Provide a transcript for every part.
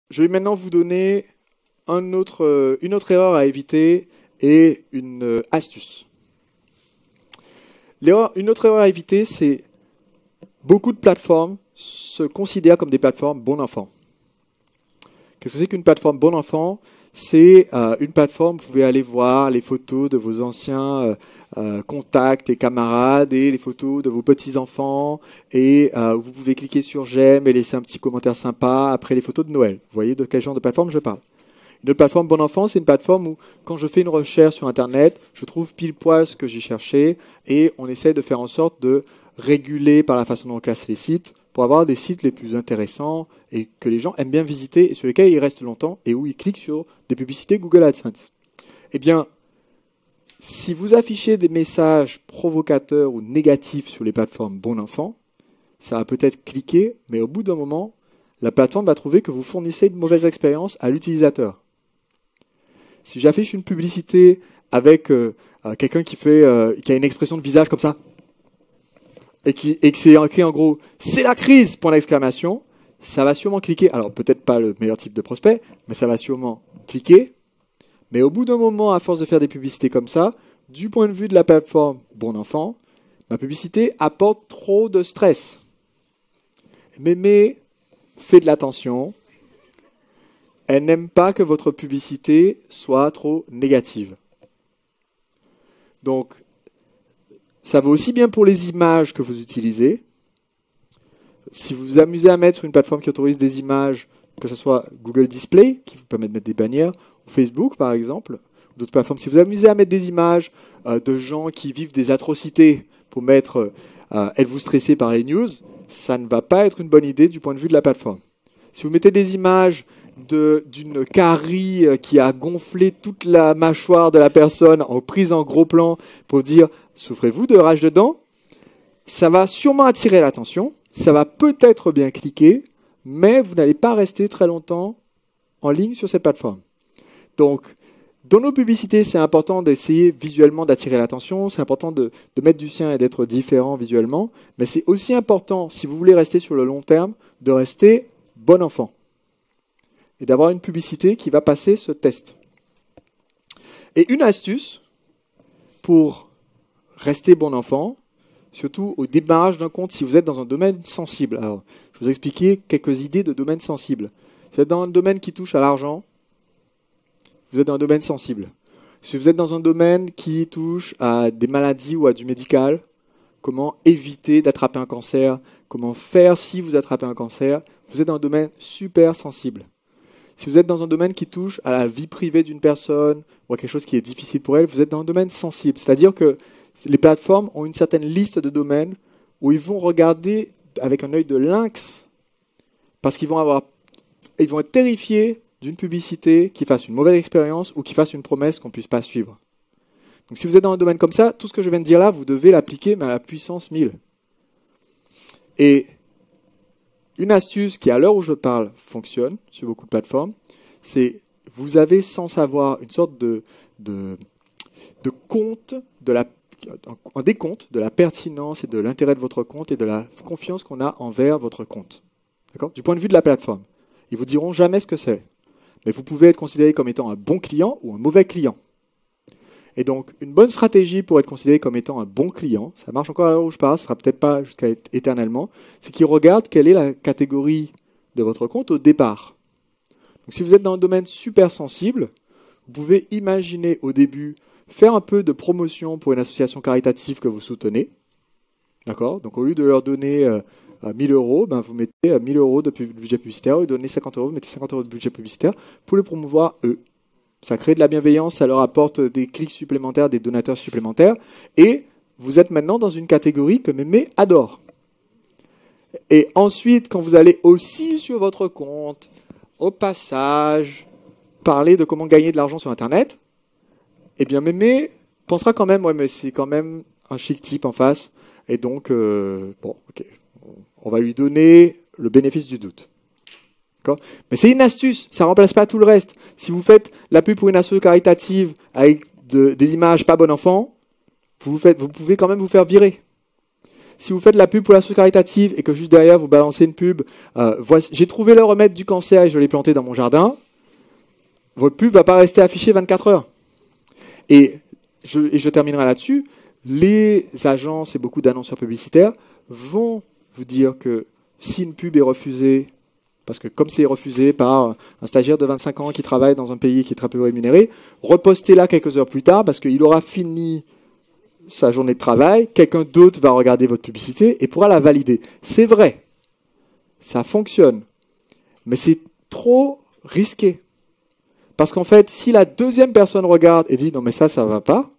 Je vais maintenant vous donner une autre erreur à éviter et une astuce. Une autre erreur à éviter, c'est beaucoup de plateformes se considèrent comme des plateformes bon enfant. Qu'est-ce que c'est qu'une plateforme bon enfant? C'est une plateforme où vous pouvez aller voir les photos de vos anciens contacts et camarades et les photos de vos petits-enfants et vous pouvez cliquer sur j'aime et laisser un petit commentaire sympa après les photos de Noël. Vous voyez de quel genre de plateforme je parle? Une autre plateforme bon enfant, c'est une plateforme où quand je fais une recherche sur Internet, je trouve pile poil ce que j'ai cherché et on essaie de faire en sorte de réguler par la façon dont on classe les sites pour avoir des sites les plus intéressants et que les gens aiment bien visiter et sur lesquels ils restent longtemps et où ils cliquent sur des publicités Google AdSense. Eh bien, si vous affichez des messages provocateurs ou négatifs sur les plateformes bon enfant, ça va peut-être cliquer, mais au bout d'un moment, la plateforme va trouver que vous fournissez une mauvaise expérience à l'utilisateur. Si j'affiche une publicité avec quelqu'un qui a une expression de visage comme ça, et que c'est écrit en gros « c'est la crise !» point d'exclamation, ça va sûrement cliquer. Alors peut-être pas le meilleur type de prospect, mais ça va sûrement cliquer. Mais au bout d'un moment, à force de faire des publicités comme ça, du point de vue de la plateforme bon enfant, ma publicité apporte trop de stress. Mais faites de l'attention. Elle n'aime pas que votre publicité soit trop négative. Donc, ça vaut aussi bien pour les images que vous utilisez. Si vous vous amusez à mettre sur une plateforme qui autorise des images, que ce soit Google Display, qui vous permet de mettre des bannières, ou Facebook par exemple, ou d'autres plateformes, si vous vous amusez à mettre des images de gens qui vivent des atrocités pour mettre « êtes-vous stressé par les news ?», ça ne va pas être une bonne idée du point de vue de la plateforme. Si vous mettez des images d'une carie qui a gonflé toute la mâchoire de la personne prise en gros plan pour dire « souffrez-vous de rage de dents ?» ça va sûrement attirer l'attention, ça va peut-être bien cliquer, mais vous n'allez pas rester très longtemps en ligne sur cette plateforme. Donc, dans nos publicités, c'est important d'essayer visuellement d'attirer l'attention, c'est important de mettre du sien et d'être différent visuellement, mais c'est aussi important, si vous voulez rester sur le long terme, de rester bon enfant et d'avoir une publicité qui va passer ce test. Et une astuce pour rester bon enfant, surtout au démarrage d'un compte, si vous êtes dans un domaine sensible. Alors, je vais vous expliquer quelques idées de domaines sensibles. Si vous êtes dans un domaine qui touche à l'argent, vous êtes dans un domaine sensible. Si vous êtes dans un domaine qui touche à des maladies ou à du médical, comment éviter d'attraper un cancer, comment faire si vous attrapez un cancer, vous êtes dans un domaine super sensible. Si vous êtes dans un domaine qui touche à la vie privée d'une personne ou à quelque chose qui est difficile pour elle, vous êtes dans un domaine sensible. C'est-à-dire que les plateformes ont une certaine liste de domaines où ils vont regarder avec un œil de lynx parce qu'ils vont être terrifiés d'une publicité qui fasse une mauvaise expérience ou qui fasse une promesse qu'on ne puisse pas suivre. Donc si vous êtes dans un domaine comme ça, tout ce que je viens de dire là, vous devez l'appliquer mais à la puissance 1000. Et une astuce qui, à l'heure où je parle, fonctionne sur beaucoup de plateformes, c'est vous avez sans savoir une sorte de compte, un décompte de la pertinence et de l'intérêt de votre compte et de la confiance qu'on a envers votre compte. D'accord ? Du point de vue de la plateforme. Ils vous diront jamais ce que c'est. Mais vous pouvez être considéré comme étant un bon client ou un mauvais client. Et donc, une bonne stratégie pour être considéré comme étant un bon client, ça marche encore à l'heure où je parle, ça ne sera peut-être pas jusqu'à éternellement, c'est qu'ils regardent quelle est la catégorie de votre compte au départ. Donc, si vous êtes dans un domaine super sensible, vous pouvez imaginer au début faire un peu de promotion pour une association caritative que vous soutenez. D'accord ? Donc, au lieu de leur donner 1000 euros, vous mettez 1000 euros de budget publicitaire, vous donnez 50 euros, vous mettez 50 euros de budget publicitaire pour les promouvoir eux. Ça crée de la bienveillance, ça leur apporte des clics supplémentaires, des donateurs supplémentaires, et vous êtes maintenant dans une catégorie que Mémé adore. Et ensuite, quand vous allez aussi sur votre compte, au passage, parler de comment gagner de l'argent sur Internet, eh bien Mémé pensera quand même, ouais, mais c'est quand même un chic type en face, et donc, ok, on va lui donner le bénéfice du doute. Mais c'est une astuce, ça ne remplace pas tout le reste. Si vous faites la pub pour une association caritative avec des images pas bon enfant, vous pouvez quand même vous faire virer. si vous faites la pub pour l'asso caritative et que juste derrière vous balancez une pub, j'ai trouvé le remède du cancer et je l'ai planté dans mon jardin, votre pub va pas rester affichée 24 heures. Et je terminerai là-dessus. Les agences et beaucoup d'annonceurs publicitaires vont vous dire que si une pub est refusée, parce que comme c'est refusé par un stagiaire de 25 ans qui travaille dans un pays qui est très peu rémunéré, repostez-la quelques heures plus tard parce qu'il aura fini sa journée de travail, quelqu'un d'autre va regarder votre publicité et pourra la valider. C'est vrai, ça fonctionne, mais c'est trop risqué. Parce qu'en fait, si la deuxième personne regarde et dit « non mais ça va pas »,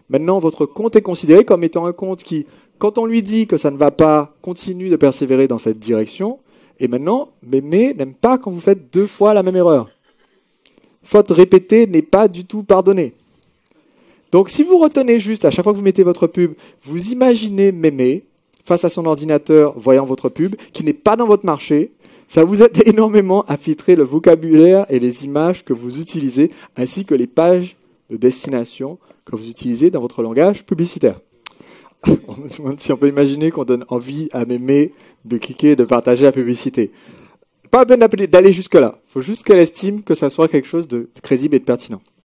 maintenant votre compte est considéré comme étant un compte qui, quand on lui dit que ça ne va pas, continue de persévérer dans cette direction. Et maintenant, Mémé n'aime pas quand vous faites 2 fois la même erreur. Faute répétée n'est pas du tout pardonnée. Donc si vous retenez juste, à chaque fois que vous mettez votre pub, vous imaginez Mémé face à son ordinateur voyant votre pub, qui n'est pas dans votre marché, ça vous aide énormément à filtrer le vocabulaire et les images que vous utilisez, ainsi que les pages de destination que vous utilisez dans votre langage publicitaire. On me demande si on peut imaginer qu'on donne envie à Mémé de cliquer et de partager la publicité. Pas la peine d'aller jusque-là. Il faut juste qu'elle estime que ça soit quelque chose de crédible et de pertinent.